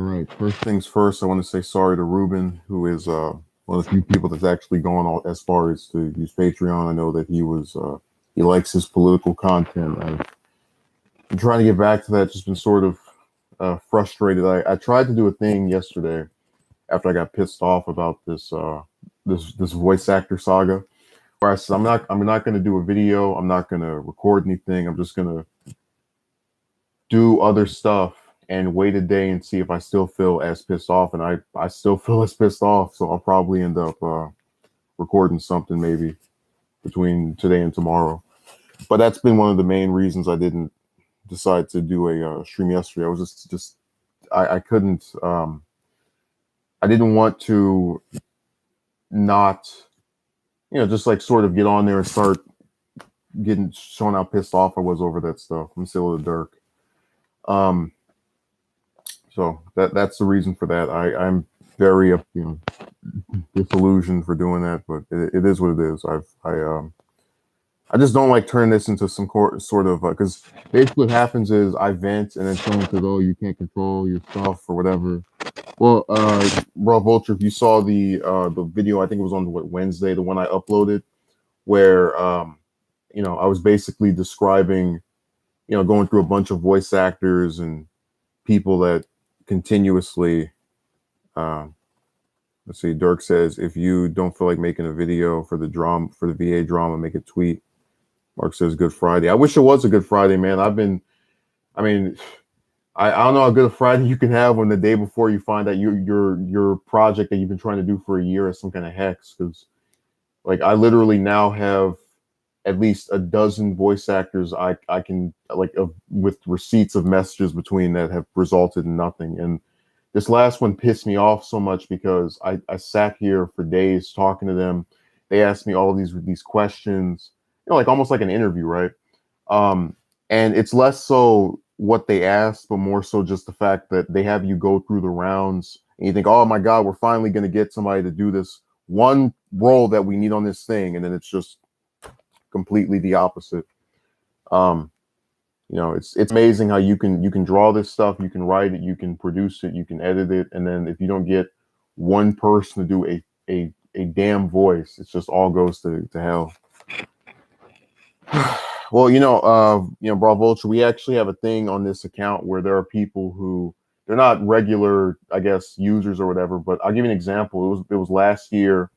right. First things first, I want to say sorry to Ruben, who is one of the few people that's actually gone all, as far as to use Patreon. I know that he likes his political content. I've been trying to get back to that, just been sort of frustrated. I tried to do a thing yesterday after I got pissed off about this voice actor saga, where I said I'm not going to do a video. I'm not going to record anything. I'm just going to do other stuff and wait a day and see if I still feel as pissed off. And I still feel as pissed off. So I'll probably end up recording something maybe between today and tomorrow. But that's been one of the main reasons I didn't decide to do a stream yesterday. I was just I couldn't I didn't want to not just like sort of get on there and start showing how pissed off I was over that stuff. I'm still a Dirk. So that's the reason for that. I'm very disillusioned for doing that, but it is what it is. I just don't like turning this into some sort of because basically what happens is I vent and then someone says, "Oh, you can't control your stuff or whatever." Well, Raw Vulture, if you saw the video, I think it was on Wednesday, the one I uploaded, where I was basically describing, going through a bunch of voice actors and people that continuously let's see, Dirk says, if you don't feel like making a video for the VA drama, make a tweet. Mark says Good Friday. I wish it was a Good Friday, man. I mean, I don't know how good a Friday you can have when the day before you find out your project that you've been trying to do for a year is some kind of hex. Because like I literally now have at least a dozen voice actors I can with receipts of messages between that have resulted in nothing. And this last one pissed me off so much because I sat here for days talking to them. They asked me all these questions, like almost like an interview, right? And it's less so what they asked, but more so just the fact that they have you go through the rounds and you think, oh my God, we're finally going to get somebody to do this one role that we need on this thing. And then it's just completely the opposite. It's amazing how you can draw this stuff, you can write it, you can produce it, you can edit it, and then if you don't get one person to do a damn voice, it just all goes to hell. Well, Brawl Vulture, we actually have a thing on this account where there are people who they're not regular, I guess, users or whatever. But I'll give you an example. It was last year,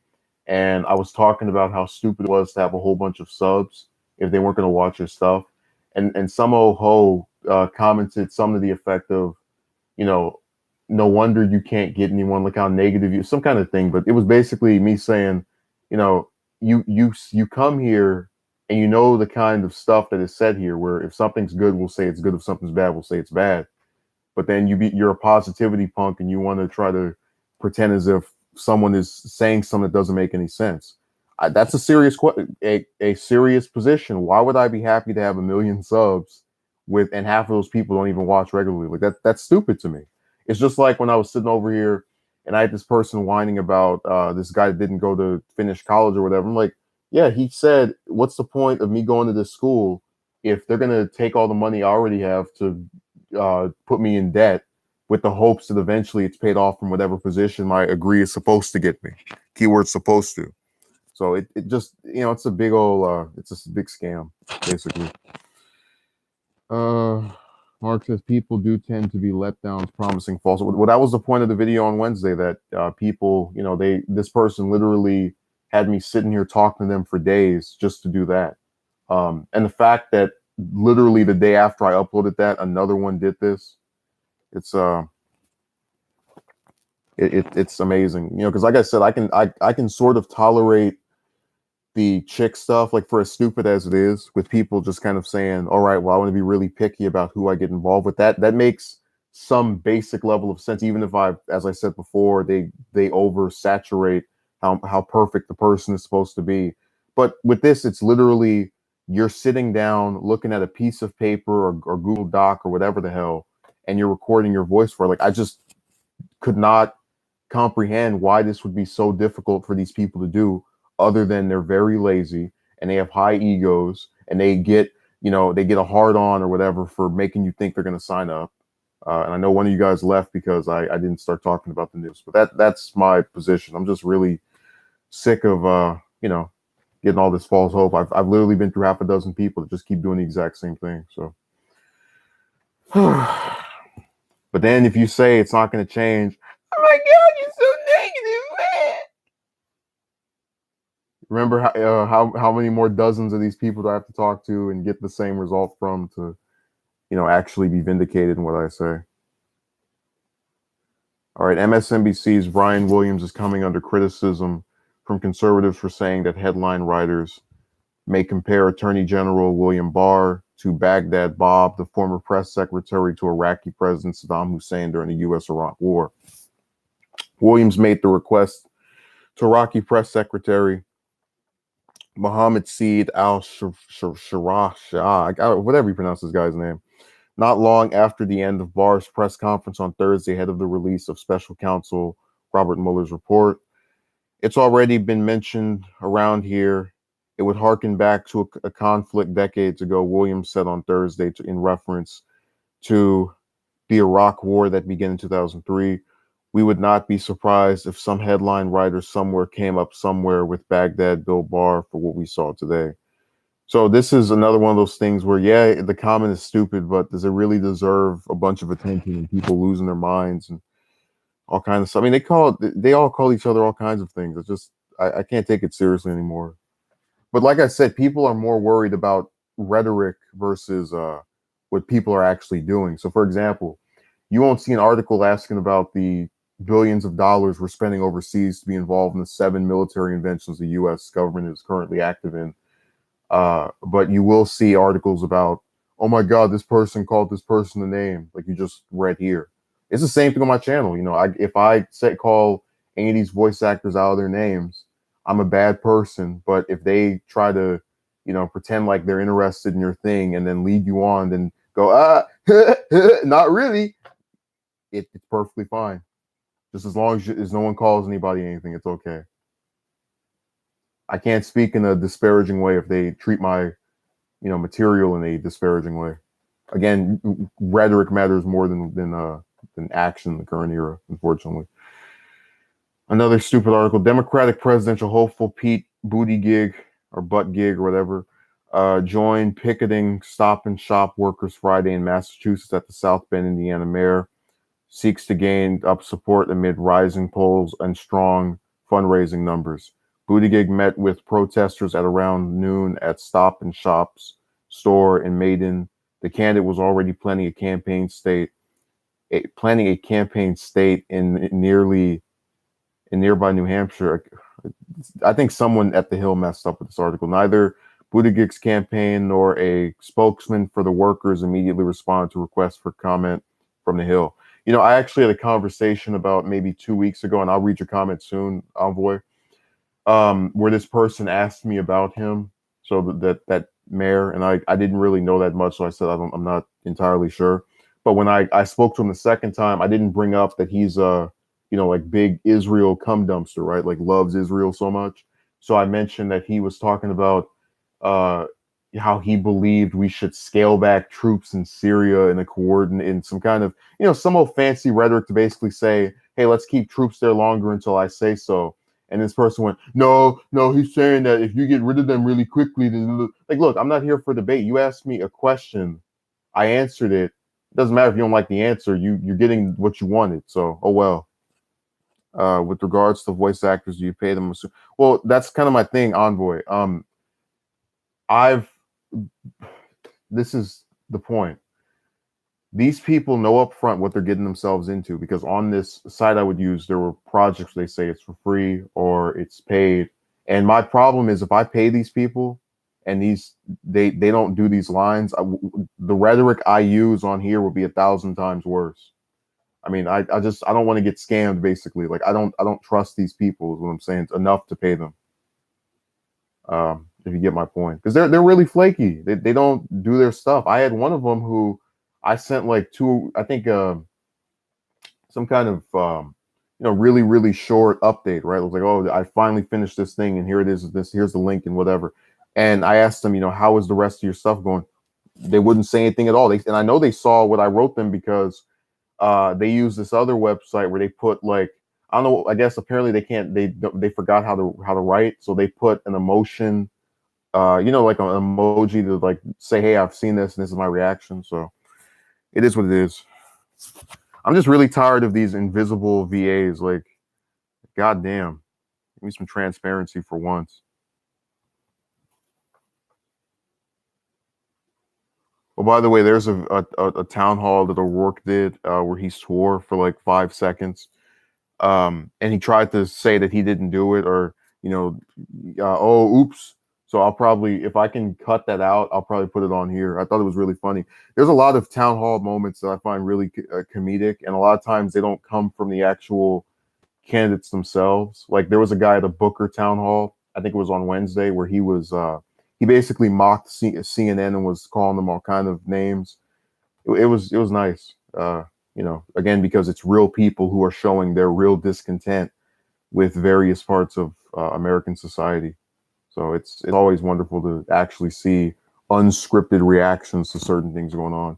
and I was talking about how stupid it was to have a whole bunch of subs if they weren't going to watch your stuff. And some old ho commented something to the effect of, no wonder you can't get anyone. Look how negative you, some kind of thing. But it was basically me saying, you come here and you know the kind of stuff that is said here, where if something's good, we'll say it's good. If something's bad, we'll say it's bad. But then you're a positivity punk and you want to try to pretend as if someone is saying something that doesn't make any sense. That's a serious a serious position. Why would I be happy to have 1 million subs and half of those people don't even watch regularly? Like that's stupid to me. It's just like when I was sitting over here and I had this person whining about this guy that didn't go to finish college or whatever. I'm like, yeah, he said, what's the point of me going to this school if they're going to take all the money I already have to put me in debt with the hopes that eventually it's paid off from whatever position my degree is supposed to get me. Keyword supposed to. So it just, it's a big old, it's just a big scam, basically. Mark says people do tend to be letdowns, promising false. Well, that was the point of the video on Wednesday, that people, this person literally had me sitting here talking to them for days just to do that. And the fact that literally the day after I uploaded that, another one did this. It's amazing, because like I said, I can sort of tolerate the chick stuff, like for as stupid as it is, with people just kind of saying, all right, well, I want to be really picky about who I get involved with. That makes some basic level of sense, even if as I said before, they oversaturate how perfect the person is supposed to be. But with this, it's literally you're sitting down looking at a piece of paper or Google Doc or whatever the hell, and you're recording your voice for it. Like, I just could not comprehend why this would be so difficult for these people to do, other than they're very lazy and they have high egos and they get a hard on or whatever for making you think they're going to sign up. And I know one of you guys left because I didn't start talking about the news, but that's my position. I'm just really sick of getting all this false hope. I've literally been through half a dozen people that just keep doing the exact same thing. So, but then if you say it's not going to change, oh my God, you're so negative, man. Remember how many more dozens of these people do I have to talk to and get the same result from to actually be vindicated in what I say? All right, MSNBC's Brian Williams is coming under criticism from conservatives for saying that headline writers may compare Attorney General William Barr to Baghdad Bob, the former press secretary to Iraqi President Saddam Hussein during the U.S.-Iraq War. Williams made the request to Iraqi press secretary Mohammed Saeed al-Shara, whatever you pronounce this guy's name, not long after the end of Barr's press conference on Thursday ahead of the release of special counsel Robert Mueller's report. It's already been mentioned around here. It would harken back to a conflict decades ago, Williams said on Thursday in reference to the Iraq War that began in 2003. We would not be surprised if some headline writer somewhere came up somewhere with Baghdad Bill Barr for what we saw today. So this is another one of those things where, yeah, the comment is stupid, but does it really deserve a bunch of attention and people losing their minds and all kinds of stuff? I mean, they all call each other all kinds of things. It's just, I can't take it seriously anymore. But like I said, people are more worried about rhetoric versus what people are actually doing. So, for example, you won't see an article asking about the billions of dollars we're spending overseas to be involved in the 7 military inventions the U.S. government is currently active in. But you will see articles about, oh my God, this person called this person a name, like you just read here. It's the same thing on my channel. If I call any of these voice actors out of their names, I'm a bad person. But if they try to, pretend like they're interested in your thing and then lead you on, then go, not really. It's perfectly fine. Just as long as no one calls anybody anything, it's okay. I can't speak in a disparaging way if they treat my, material in a disparaging way. Again, rhetoric matters more than action in the current era, unfortunately. Another stupid article: Democratic presidential hopeful Pete Buttigieg or Buttgig or whatever joined picketing Stop and Shop workers Friday in Massachusetts at the South Bend, Indiana mayor. Seeks to gain up support amid rising polls and strong fundraising numbers. Buttigieg met with protesters at around noon at Stop and Shop's store in Maiden. The candidate was already planning a campaign state in nearby New Hampshire. I think someone at the Hill messed up with this article. Neither Buttigieg's campaign nor a spokesman for the workers immediately responded to requests for comment from the Hill. I actually had a conversation about maybe 2 weeks ago, and I'll read your comment soon, Envoy, where this person asked me about him. So that mayor, and I didn't really know that much, so I said I'm not entirely sure. But when I spoke to him the second time, I didn't bring up that he's like big Israel cum dumpster, right? Like loves Israel so much. So I mentioned that he was talking about how he believed we should scale back troops in Syria in some kind of, some old fancy rhetoric to basically say, hey, let's keep troops there longer until I say so. And this person went, no, he's saying that if you get rid of them really quickly, then look, I'm not here for debate. You asked me a question. I answered it. It doesn't matter if you don't like the answer. You're getting what you wanted. So, oh well. With regards to voice actors, do you pay them? Well, that's kind of my thing, Envoy. This is the point. These people know up front what they're getting themselves into, because on this site I would use, there were projects they say it's for free or it's paid. And my problem is, if I pay these people and they don't do these lines, the rhetoric I use on here will be 1,000 times worse. I mean, I don't want to get scammed, basically. Like I don't trust these people is what I'm saying. It's enough to pay them. If you get my point, because they're really flaky. They don't do their stuff. I had one of them who I sent like I think some kind of really, really short update, right? It was like, oh, I finally finished this thing and here it is, here's the link and whatever. And I asked them, how is the rest of your stuff going? They wouldn't say anything at all. And I know they saw what I wrote them because they use this other website where they put like, I don't know, I guess apparently they can't, they forgot how to write, so they put an emotion, like an emoji to like say, hey, I've seen this and this is my reaction. So it is what it is. I'm just really tired of these invisible VAs. Like, goddamn, give me some transparency for once. Well, by the way, there's a town hall that O'Rourke did where he swore for like 5 seconds, and he tried to say that he didn't do it, or oh, oops. So I'll probably, if I can cut that out, I'll probably put it on here. I thought it was really funny. There's a lot of town hall moments that I find really comedic, and a lot of times they don't come from the actual candidates themselves. Like there was a guy at a Booker town hall, I think it was on Wednesday, where he basically mocked CNN and was calling them all kind of names. It was nice. Again, because it's real people who are showing their real discontent with various parts of American society. So it's always wonderful to actually see unscripted reactions to certain things going on.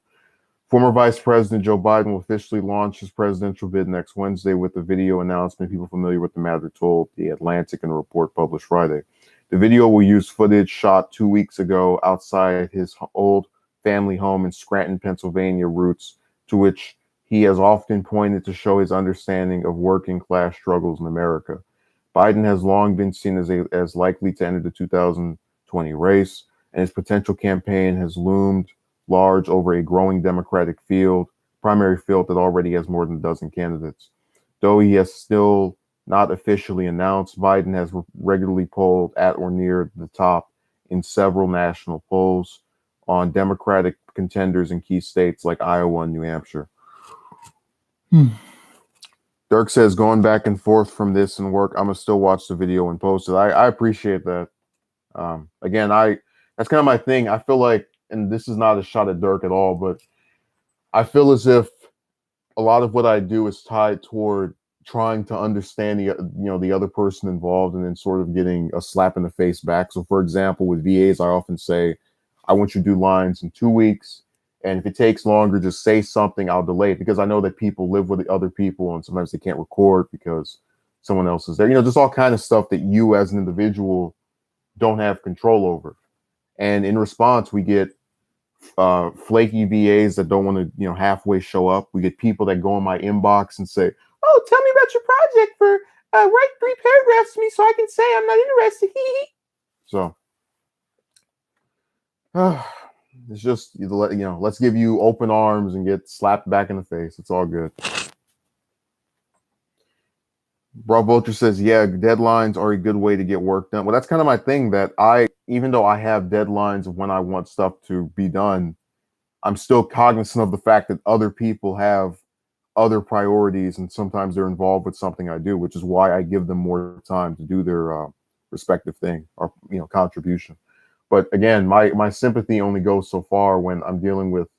Former Vice President Joe Biden will officially launch his presidential bid next Wednesday with a video announcement. People familiar with the matter told The Atlantic in a report published Friday. The video will use footage shot 2 weeks ago outside his old family home in Scranton, Pennsylvania, roots to which he has often pointed to show his understanding of working class struggles in America. Biden has long been seen as likely to enter the 2020 race, and his potential campaign has loomed large over a growing Democratic primary field that already has more than a dozen candidates. Though he has still not officially announced, Biden has regularly polled at or near the top in several national polls on Democratic contenders in key states like Iowa and New Hampshire. Dirk says, going back and forth from this and work, I'm going to still watch the video and post it. I appreciate that. Again, that's kind of my thing. I feel like, and this is not a shot at Dirk at all, but I feel as if a lot of what I do is tied toward trying to understand the other person involved, and then sort of getting a slap in the face back. So, for example, with VAs, I often say, I want you to do lines in 2 weeks. And if it takes longer, just say something. I'll delay it, because I know that people live with other people and sometimes they can't record because someone else is there. Just all kind of stuff that you as an individual don't have control over. And in response, we get flaky VAs that don't want to, halfway show up. We get people that go in my inbox and say, oh, tell me about your project for write 3 paragraphs to me so I can say I'm not interested. So it's just, let's give you open arms and get slapped back in the face. It's all good. Bro Vulture says, yeah, deadlines are a good way to get work done. Well, that's kind of my thing, that even though I have deadlines of when I want stuff to be done, I'm still cognizant of the fact that other people have other priorities, and sometimes they're involved with something I do, which is why I give them more time to do their respective thing or contribution. But again, my sympathy only goes so far when I'm dealing with,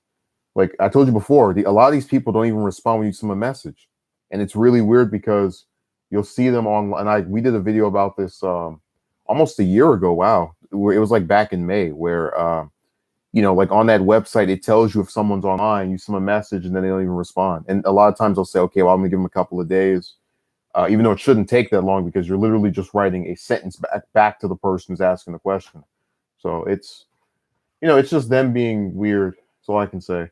like I told you before, a lot of these people don't even respond when you send them a message, and it's really weird because you'll see them online. And we did a video about this almost a year ago. Wow, where it was like back in May, where like on that website, it tells you if someone's online, you send a message and then they don't even respond. And a lot of times they'll say, okay, well, I'm gonna give them a couple of days, even though it shouldn't take that long, because you're literally just writing a sentence back to the person who's asking the question. So it's just them being weird. That's all I can say.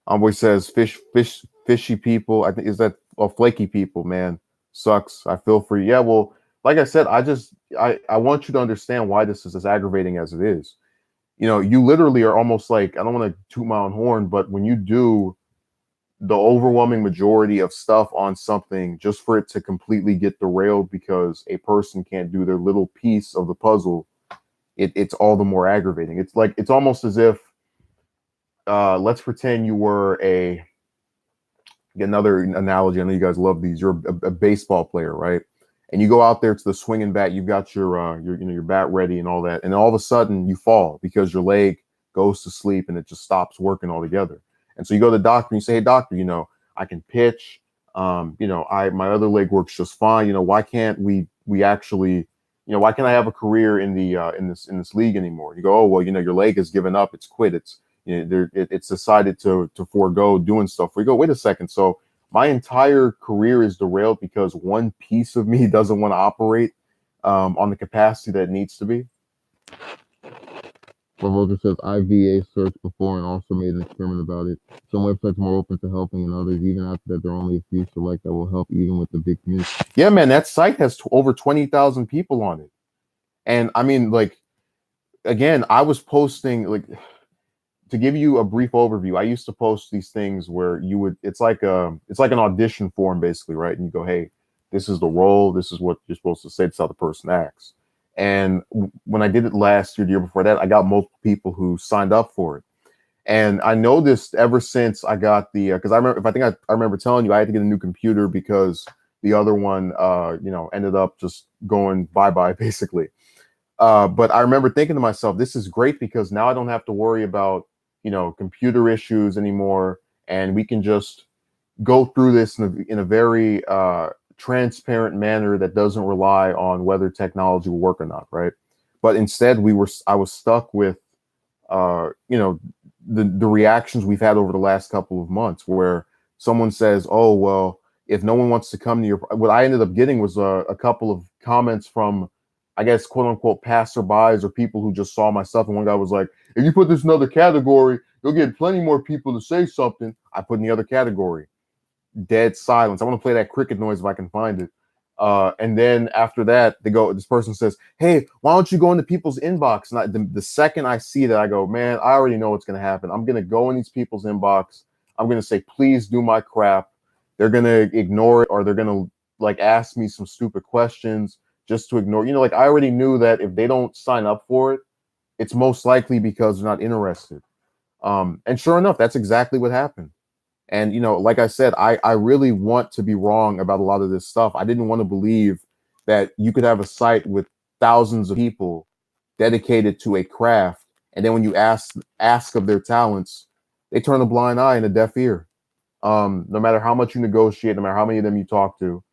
Envoy says, fishy people. I think is that flaky people, man. Sucks. I feel for you. Yeah, well, like I said, I want you to understand why this is as aggravating as it is. You literally are almost like, I don't want to toot my own horn, but when you do the overwhelming majority of stuff on something just for it to completely get derailed because a person can't do their little piece of the puzzle, it's all the more aggravating. It's almost as if, let's pretend you were another analogy. I know you guys love these. You're a baseball player, right? And you go out there to the swinging bat. You've got your bat ready and all that, and all of a sudden you fall because your leg goes to sleep and it just stops working altogether. And so you go to the doctor and you say, "Hey, doctor, I can pitch. My other leg works just fine. Why can't we actually, why can't I have a career in the in this league anymore?" You go, "Oh, well, your leg has given up. It's quit. it's decided to forego doing stuff. We go, wait a second. So my entire career is derailed because one piece of me doesn't want to operate on the capacity that it needs to be. Provoker says IVA searched before and also made an experiment about it. Some websites are more open to helping and others, even after that, there are only a few select that will help, even with the big community. Yeah, man, that site has over 20,000 people on it. And I mean, like, again, I was posting, like, to give you a brief overview, I used to post these things where you would, it's like an audition form basically, right? And you go, hey, this is the role, this is what you're supposed to say, this is how the person acts. And when I did it last year, the year before that, I got multiple people who signed up for it. And I noticed ever since I got the, because I remember, if I think I remember telling you, I had to get a new computer because the other one, ended up just going bye bye basically. But I remember thinking to myself, this is great because now I don't have to worry about, computer issues anymore. And we can just go through this in a very transparent manner that doesn't rely on whether technology will work or not. Right. But instead, I was stuck with, the reactions we've had over the last couple of months where someone says, oh, well, if no one wants to come to your, what I ended up getting was a couple of comments from, I guess, quote unquote, passerbys or people who just saw my stuff. And one guy was like, if you put this in another category, you'll get plenty more people to say something. I put in the other category. Dead silence. I want to play that cricket noise if I can find it. And then after that, this person says, hey, why don't you go into people's inbox? And the second I see that, I go, man, I already know what's going to happen. I'm going to go in these people's inbox. I'm going to say, please do my crap. They're going to ignore it, or they're going to like ask me some stupid questions just to ignore, like I already knew that if they don't sign up for it, it's most likely because they're not interested. And sure enough, that's exactly what happened. And, like I said, I really want to be wrong about a lot of this stuff. I didn't want to believe that you could have a site with thousands of people dedicated to a craft. And then when you ask of their talents, they turn a blind eye and a deaf ear. No matter how much you negotiate, no matter how many of them you talk to,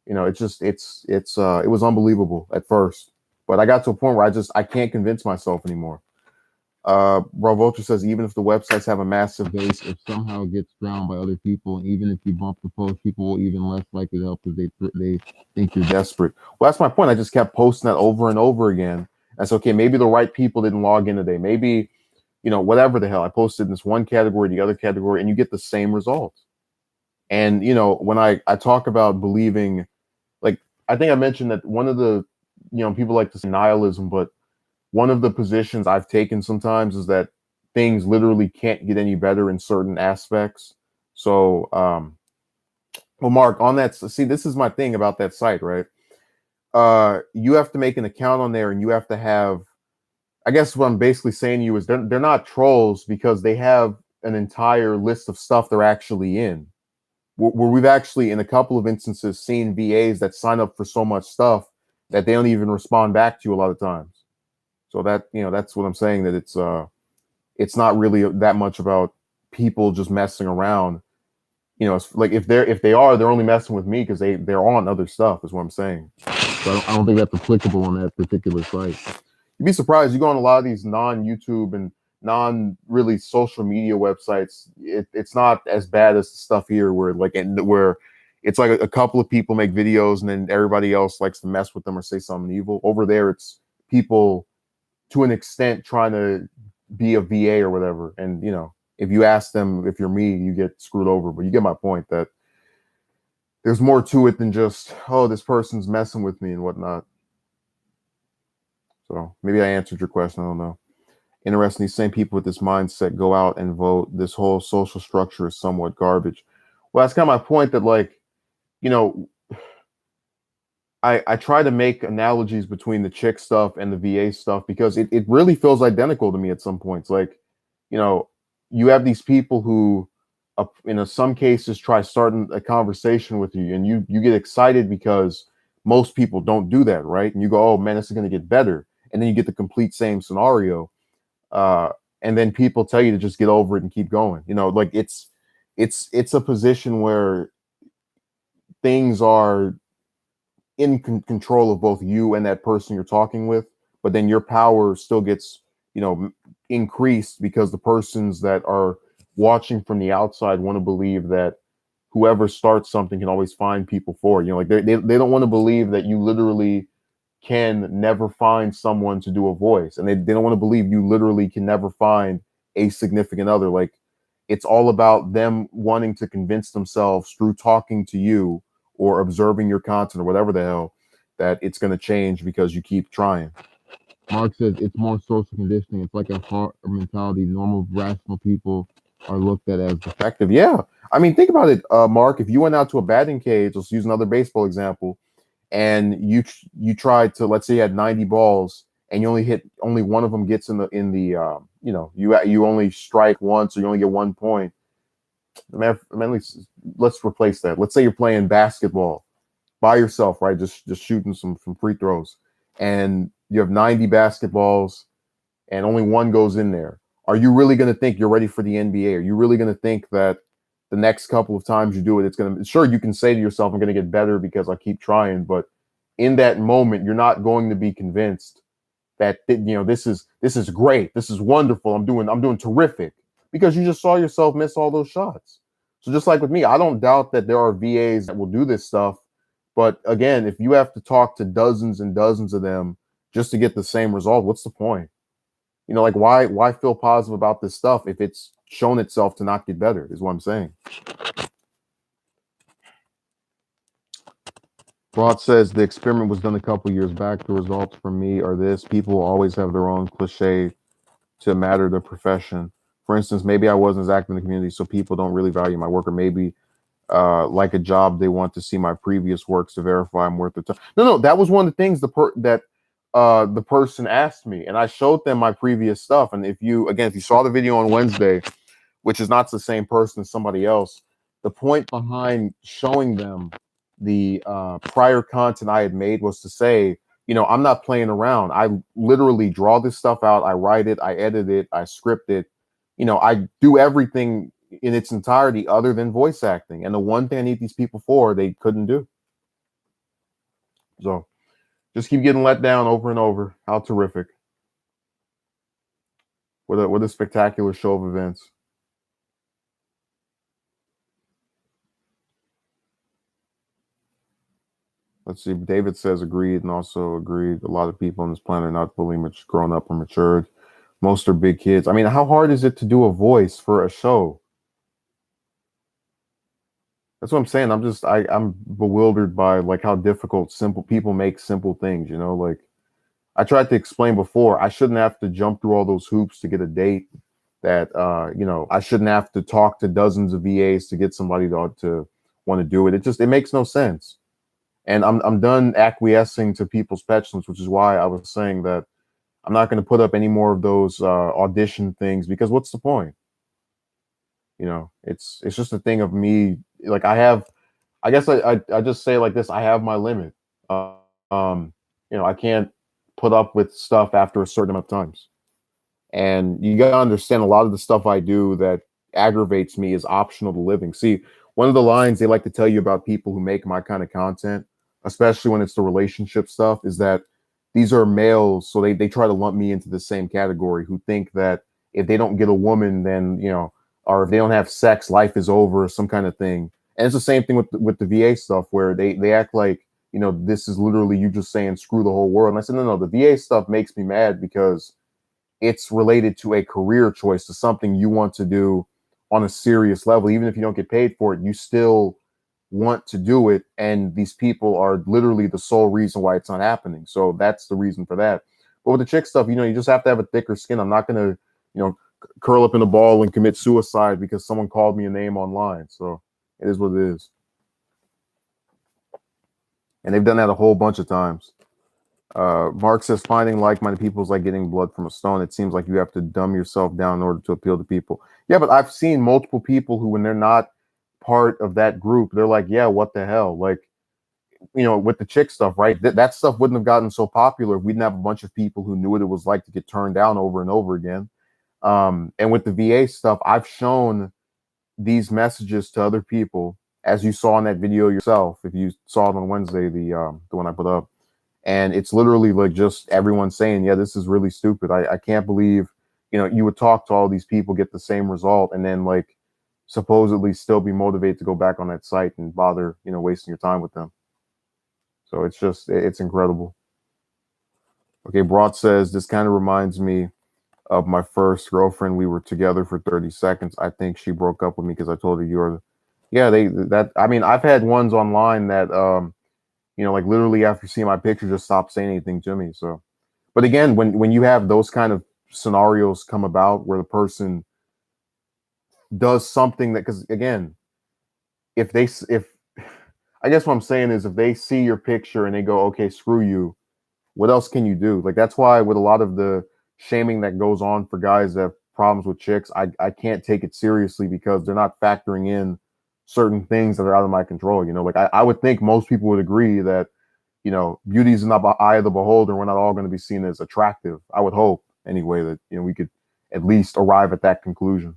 it was unbelievable at first. But I got to a point where I can't convince myself anymore. Bro Vulture says even if the websites have a massive base, If somehow it gets drowned by other people, and even if you bump the post, people will even less likely to help because they think you're desperate. Well, that's my point. I just kept posting that over and over again. That's okay. Maybe the right people didn't log in today. Maybe, whatever the hell. I posted in this one category, the other category, and you get the same results. And when I talk about believing, like I think I mentioned that one of the, people like to say nihilism, but one of the positions I've taken sometimes is that things literally can't get any better in certain aspects. So, well, Mark, on that, see, this is my thing about that site, right? You have to make an account on there, and you have to have. I guess what I'm basically saying to you is they're not trolls because they have an entire list of stuff they're actually in. Where we've actually, in a couple of instances, seen VAs that sign up for so much stuff that they don't even respond back to you a lot of times. So that that's what I'm saying, that it's not really that much about people just messing around. It's like if they are, they're only messing with me because they're on other stuff, is what I'm saying. So I don't think that's applicable on that particular site. You'd be surprised. You go on a lot of these non-YouTube and non-really social media websites. It's not as bad as the stuff here, where it's like a couple of people make videos and then everybody else likes to mess with them or say something evil. Over there, it's people to an extent trying to be a VA or whatever. And, if you ask them if you're me, you get screwed over. But you get my point that there's more to it than just, oh, this person's messing with me and whatnot. So maybe I answered your question. I don't know. Interesting. These same people with this mindset go out and vote. This whole social structure is somewhat garbage. Well, that's kind of my point, that like, I try to make analogies between the chick stuff and the VA stuff because it really feels identical to me at some points. Like, you have these people who, in some cases, try starting a conversation with you, and you get excited because most people don't do that, right? And you go, oh man, this is going to get better, and then you get the complete same scenario, and then people tell you to just get over it and keep going. Like it's a position where things are in control of both you and that person you're talking with, but then your power still gets, increased because the persons that are watching from the outside want to believe that whoever starts something can always find people for it. You know, like they don't want to believe that you literally can never find someone to do a voice, and they don't want to believe you literally can never find a significant other. Like, it's all about them wanting to convince themselves through talking to you or observing your content or whatever the hell that it's going to change because you keep trying. Mark says it's more social conditioning. It's like a hard mentality. Normal, rational people are looked at as Effective. Yeah. I mean, think about it, Mark. If you went out to a batting cage, let's use another baseball example, and you tried to, let's say you had 90 balls and you only one of them gets in the you know, you only strike once or you only get 1 point. Man, let's replace that. Let's say you're playing basketball by yourself, right? Just shooting some free throws, and you have 90 basketballs and only one goes in there. Are you really going to think you're ready for the NBA? Are you really going to think that the next couple of times you do it, it's going to, sure, you can say to yourself, I'm going to get better because I keep trying. But in that moment, you're not going to be convinced that, you know, this is great. This is wonderful. I'm doing terrific, because you just saw yourself miss all those shots. So just like with me, I don't doubt that there are VAs that will do this stuff. But again, if you have to talk to dozens and dozens of them just to get the same result, what's the point? You know, like, why feel positive about this stuff if it's shown itself to not get better, is what I'm saying. Broad says the experiment was done a couple years back. The results for me are this: people always have their own cliche to matter the profession. For instance, maybe I wasn't as active in the community, so people don't really value my work, or maybe like a job, they want to see my previous works to verify I'm worth the time. No, that was one of the things that the person asked me, and I showed them my previous stuff. And if you saw the video on Wednesday, which is not the same person as somebody else, the point behind showing them the prior content I had made was to say, you know, I'm not playing around. I literally draw this stuff out. I write it, I edit it, I script it. You know, I do everything in its entirety other than voice acting. And the one thing I need these people for, they couldn't do. So just keep getting let down over and over. How terrific. What a spectacular show of events. Let's see. David says agreed, and also agreed. A lot of people on this planet are not fully grown up or matured. Most are big kids. I mean, how hard is it to do a voice for a show? That's what I'm saying. I'm bewildered by like how difficult simple people make simple things, you know, like I tried to explain before, I shouldn't have to jump through all those hoops to get a date, that you know, I shouldn't have to talk to dozens of VAs to get somebody to want to do it. It makes no sense. And I'm done acquiescing to people's petulance, which is why I was saying that I'm not going to put up any more of those audition things, because what's the point? You know, it's just a thing of me. Like, I guess I just say like this: I have my limit. Um, you know, I can't put up with stuff after a certain amount of times. And you got to understand, a lot of the stuff I do that aggravates me is optional to living. See, one of the lines they like to tell you about people who make my kind of content, especially when it's the relationship stuff, is that these are males. So they try to lump me into the same category, who think that if they don't get a woman, then, you know, or if they don't have sex, life is over, some kind of thing. And it's the same thing with the VA stuff, where they act like, you know, this is literally you just saying screw the whole world. And I said, no, the VA stuff makes me mad because it's related to a career choice, to something you want to do on a serious level. Even if you don't get paid for it, you still want to do it. And these people are literally the sole reason why it's not happening. So that's the reason for that. But with the chick stuff, you know, you just have to have a thicker skin. I'm not going to, you know, curl up in a ball and commit suicide because someone called me a name online. So it is what it is. And they've done that a whole bunch of times. Mark says finding like-minded people is like getting blood from a stone. It seems like you have to dumb yourself down in order to appeal to people. Yeah, but I've seen multiple people who, when they're not part of that group, they're like, yeah, what the hell? Like, you know, with the chick stuff, right? That stuff wouldn't have gotten so popular if we didn't have a bunch of people who knew what it was like to get turned down over and over again. And with the VA stuff, I've shown these messages to other people, as you saw in that video yourself. If you saw it on Wednesday, the one I put up. And it's literally like just everyone saying, yeah, this is really stupid. I can't believe you would talk to all these people, get the same result, and then like supposedly still be motivated to go back on that site and bother, wasting your time with them. So it's incredible. Okay, Broad says this kind of reminds me of my first girlfriend. We were together for 30 seconds. I think she broke up with me because I told her I mean, I've had ones online that like literally after seeing my picture just stopped saying anything to me. So, but again, when you have those kind of scenarios come about where the person does something that, because again, if I guess what I'm saying is if they see your picture and they go, okay, screw you, what else can you do? Like, that's why with a lot of the shaming that goes on for guys that have problems with chicks, I can't take it seriously because they're not factoring in certain things that are out of my control. Like I would think most people would agree that, beauty is not the eye of the beholder. We're not all going to be seen as attractive. I would hope anyway that, we could at least arrive at that conclusion,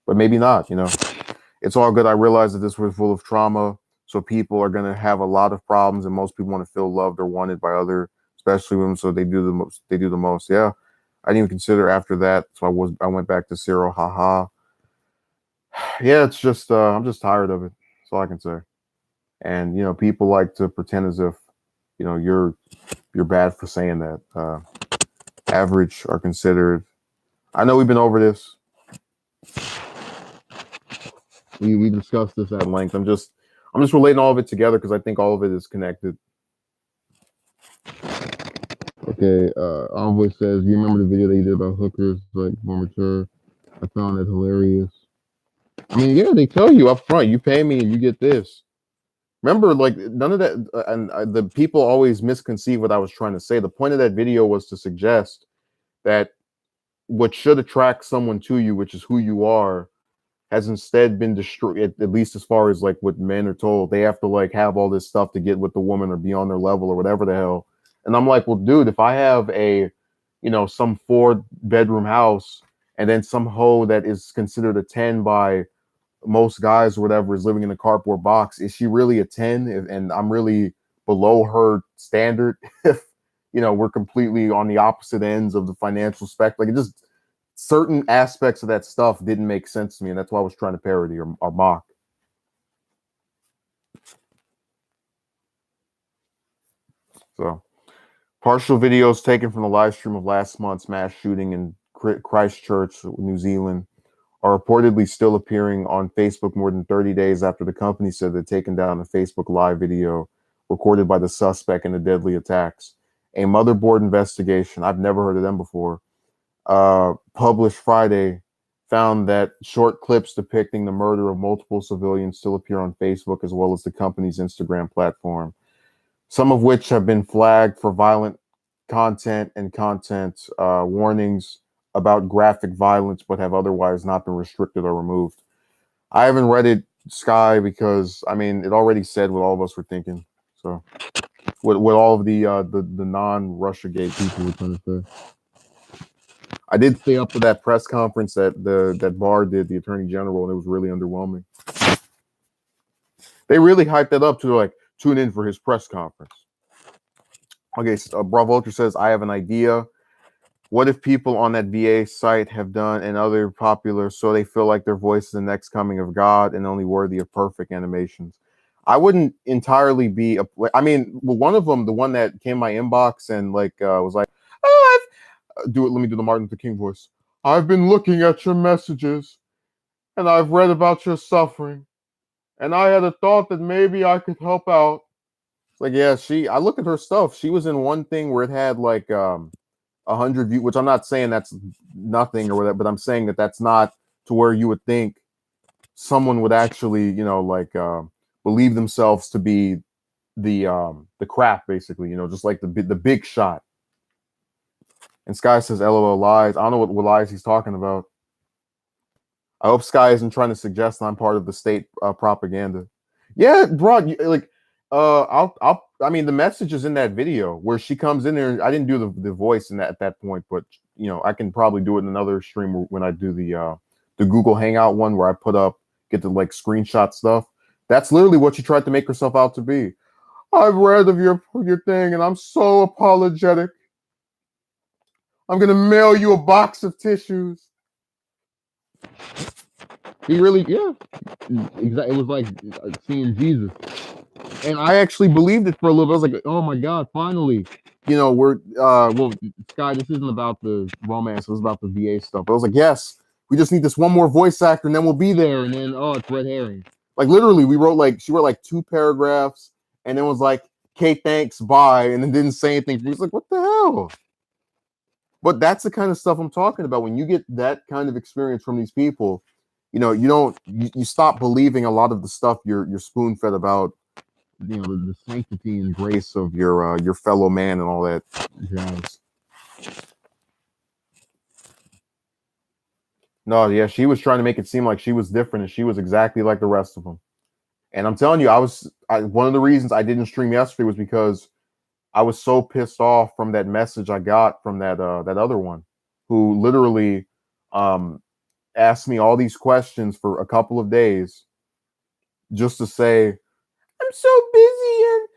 but maybe not, It's all good. I realize that this was full of trauma. So people are going to have a lot of problems, and most people want to feel loved or wanted by other, especially women. So they do the most. They do the most. Yeah, I didn't even consider after that. So I went back to Cyril. Haha. Yeah, it's just I'm just tired of it. That's all I can say. And people like to pretend as if you're bad for saying that. Average are considered. I know we've been over this. We discussed this at length. I'm just relating all of it together because I think all of it is connected. Okay, Envoy says, you remember the video that you did about hookers, like more mature? I found it hilarious. I mean, yeah, they tell you up front, you pay me and you get this. Remember, like none of that, and the people always misconceive what I was trying to say. The point of that video was to suggest that what should attract someone to you, which is who you are, has instead been destroyed. At least as far as like what men are told, they have to like have all this stuff to get with the woman or be on their level or whatever the hell. And I'm like, well, dude, if I have some 4-bedroom house and then some hoe that is considered a 10 by most guys or whatever is living in a cardboard box, is she really a 10? And I'm really below her standard if we're completely on the opposite ends of the financial spectrum. Like, it just, certain aspects of that stuff didn't make sense to me, and that's why I was trying to parody or mock. So, partial videos taken from the live stream of last month's mass shooting in Christchurch, New Zealand, are reportedly still appearing on Facebook more than 30 days after the company said they'd taken down a Facebook Live video recorded by the suspect in the deadly attacks. A motherboard investigation, I've never heard of them before, published Friday, found that short clips depicting the murder of multiple civilians still appear on Facebook as well as the company's Instagram platform, some of which have been flagged for violent content and content warnings about graphic violence, but have otherwise not been restricted or removed. I haven't read it, Sky, because I mean it already said what all of us were thinking. So what all of the non-Russiagate people were trying to say. I did stay up for that press conference that Barr did, the Attorney General, and it was really underwhelming. They really hyped that up to like tune in for his press conference. Okay, Bravo Ultra says, I have an idea. What if people on that VA site have done and other popular so they feel like their voice is the next coming of God and only worthy of perfect animations? I wouldn't entirely be. I mean, one of them, the one that came in my inbox and like was like, "Oh, do it. Let me do the Martin Luther King voice. I've been looking at your messages, and I've read about your suffering, and I had a thought that maybe I could help out." Like, yeah, I looked at her stuff. She was in one thing where it had like 100 views, which I'm not saying that's nothing or whatever, but I'm saying that that's not to where you would think someone would actually, believe themselves to be the crap, basically, just like the big shot. And Sky says, LOL lies. I don't know what lies he's talking about. I hope Sky isn't trying to suggest I'm part of the state propaganda. Yeah, bro, I mean, the message is in that video where she comes in there. I didn't do the voice at that point, but I can probably do it in another stream when I do the Google Hangout one where I get to like screenshot stuff. That's literally what she tried to make herself out to be. I've read of your thing and I'm so apologetic. I'm gonna mail you a box of tissues. He really, yeah, exactly. It was like seeing Jesus, and I actually believed it for a little bit. I was like, oh my God, finally. You know, well, Sky, this isn't about the romance. It was about the VA stuff. I was like, yes, we just need this one more voice actor, and then we'll be there. And then, oh, it's red herring. Like literally, she wrote like 2 paragraphs, and then was like, "Okay, thanks, bye," and then didn't say anything. He's like, "What the hell?" But that's the kind of stuff I'm talking about. When you get that kind of experience from these people, you stop believing a lot of the stuff you're spoon fed about, The sanctity and grace grace of your fellow man and all that jazz. No, yeah, she was trying to make it seem like she was different, and she was exactly like the rest of them. And I'm telling you, one of the reasons I didn't stream yesterday was because I was so pissed off from that message I got from that other one, who literally um, asked me all these questions for a couple of days just to say, I'm so busy, and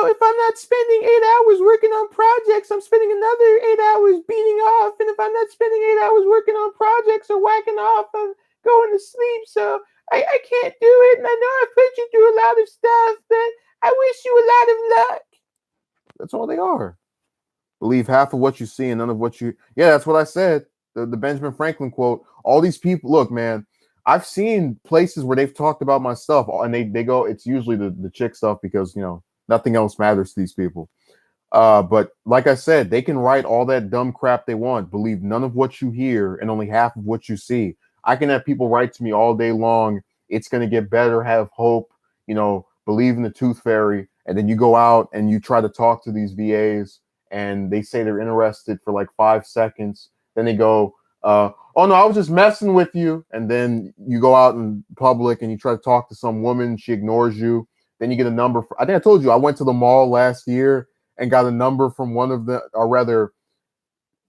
if I'm not spending 8 hours working on projects, I'm spending another 8 hours beating off, and if I'm not spending 8 hours working on projects or whacking off, I'm going to sleep. So I can't do it, and I know I've put you through a lot of stuff, but I wish you a lot of luck. That's all they are. Believe half of what you see and none of what you. Yeah, that's what I said. The Benjamin Franklin quote. All these people. Look, man. I've seen places where they've talked about my stuff, and they go. It's usually the chick stuff because nothing else matters to these people. But like I said, they can write all that dumb crap they want. Believe none of what you hear and only half of what you see. I can have people write to me all day long. It's going to get better. Have hope. Believe in the tooth fairy. And then you go out and you try to talk to these VAs, and they say they're interested for like 5 seconds. Then they go, "Oh no, I was just messing with you." And then you go out in public and you try to talk to some woman. She ignores you. Then you get a number. I think I told you I went to the mall last year and got a number from one of the, or rather,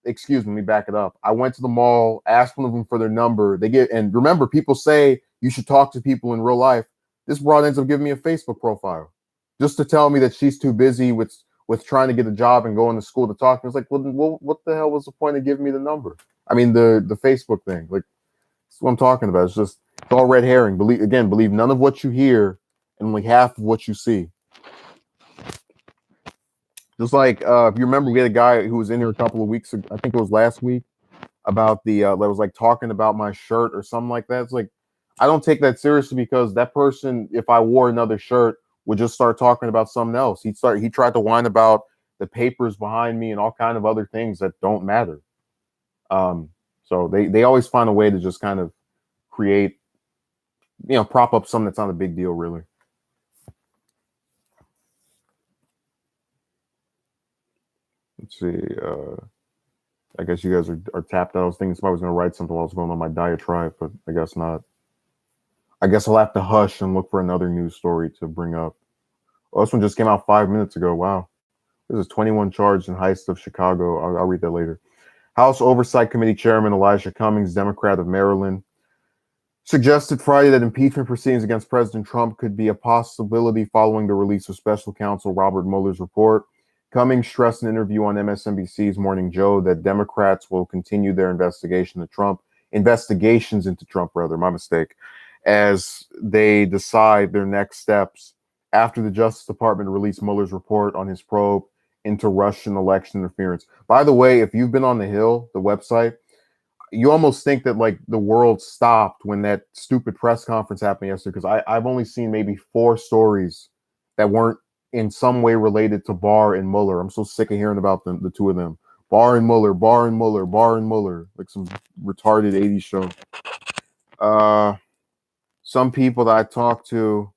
excuse me, let me back it up. I went to the mall, asked one of them for their number. And remember, people say you should talk to people in real life. This broad ends up giving me a Facebook profile just to tell me that she's too busy with trying to get a job and going to school to talk. I was like, well, what the hell was the point of giving me the number? I mean, the Facebook thing. Like, that's what I'm talking about. It's all red herring. Believe none of what you hear and only half of what you see. Just like if you remember, we had a guy who was in here a couple of weeks ago, I think it was last week, about that was like talking about my shirt or something like that. It's like, I don't take that seriously because that person, if I wore another shirt, would just start talking about something else. He tried to whine about the papers behind me and all kind of other things that don't matter. So they always find a way to just kind of create, prop up something that's not a big deal, really. Let's see. I guess you guys are tapped out. I was thinking somebody was going to write something while I was going on my diatribe, but I guess not. I guess I'll have to hush and look for another news story to bring up. Oh, this one just came out 5 minutes ago. Wow. This is 21 charged in heist of Chicago. I'll read that later. House Oversight Committee Chairman Elijah Cummings, Democrat of Maryland, suggested Friday that impeachment proceedings against President Trump could be a possibility following the release of special counsel Robert Mueller's report. Cummings stressed in an interview on MSNBC's Morning Joe that Democrats will continue their investigations into Trump, my mistake, as they decide their next steps after the Justice Department released Mueller's report on his probe into Russian election interference. By the way, if you've been on the Hill, the website, you almost think that like the world stopped when that stupid press conference happened yesterday, because I've only seen maybe 4 stories that weren't in some way related to Barr and Mueller. I'm so sick of hearing about them, the two of them. Barr and Mueller, Barr and Mueller, Barr and Mueller, like some retarded 80s show. Some people that I talked to,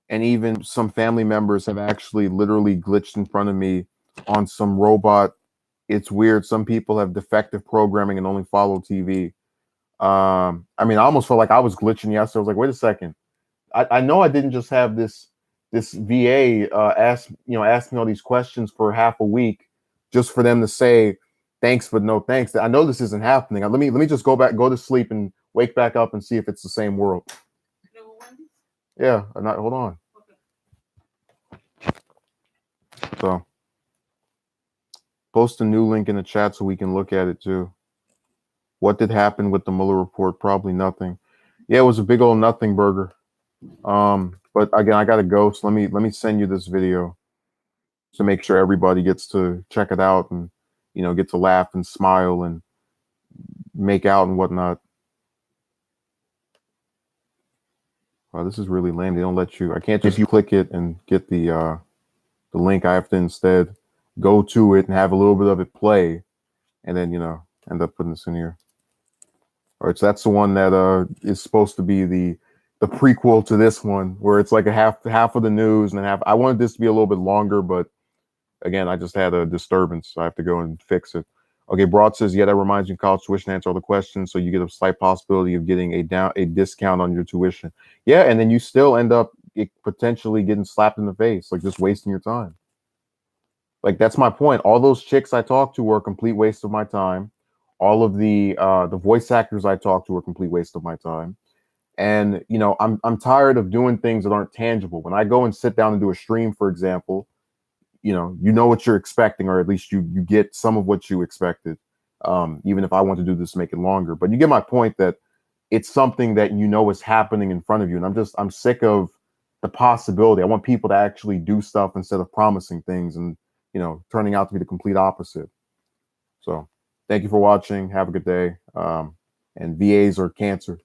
and even some family members, have actually literally glitched in front of me on some robot. It's weird. Some people have defective programming and only follow TV. I mean, I almost felt like I was glitching yesterday. I was like, wait a second. I know I didn't just have this VA ask me all these questions for half a week just for them to say thanks but no thanks. I know this isn't happening. Let me just go to sleep and wake back up and see if it's the same world. Yeah, hold on. Okay. So Post a new link in the chat so we can look at it too. What did happen with the Mueller report? Probably nothing. Yeah, it was a big old nothing burger. But again, I gotta go. So let me send you this video to make sure everybody gets to check it out and get to laugh and smile and make out and whatnot. Wow, this is really lame. They don't let you. I can't just click it and get the link. I have to instead go to it and have a little bit of it play, and then end up putting this in here. All right, so that's the one that is supposed to be the prequel to this one, where it's like a half of the news and half. I wanted this to be a little bit longer, but again, I just had a disturbance, so I have to go and fix it. Okay, Broad says, yeah, that reminds you of college tuition, answer all the questions, so you get a slight possibility of getting a discount on your tuition. Yeah, and then you still end up potentially getting slapped in the face, like just wasting your time. Like, that's my point. All those chicks I talked to were a complete waste of my time. All of the voice actors I talked to were a complete waste of my time. And I'm tired of doing things that aren't tangible. When I go and sit down and do a stream, for example, you know what you're expecting, or at least you get some of what you expected. Even if I want to do this to make it longer, but you get my point that it's something that is happening in front of you, and I'm sick of the possibility. I want people to actually do stuff instead of promising things and turning out to be the complete opposite. So thank you for watching. Have a good day. And VAs are cancer.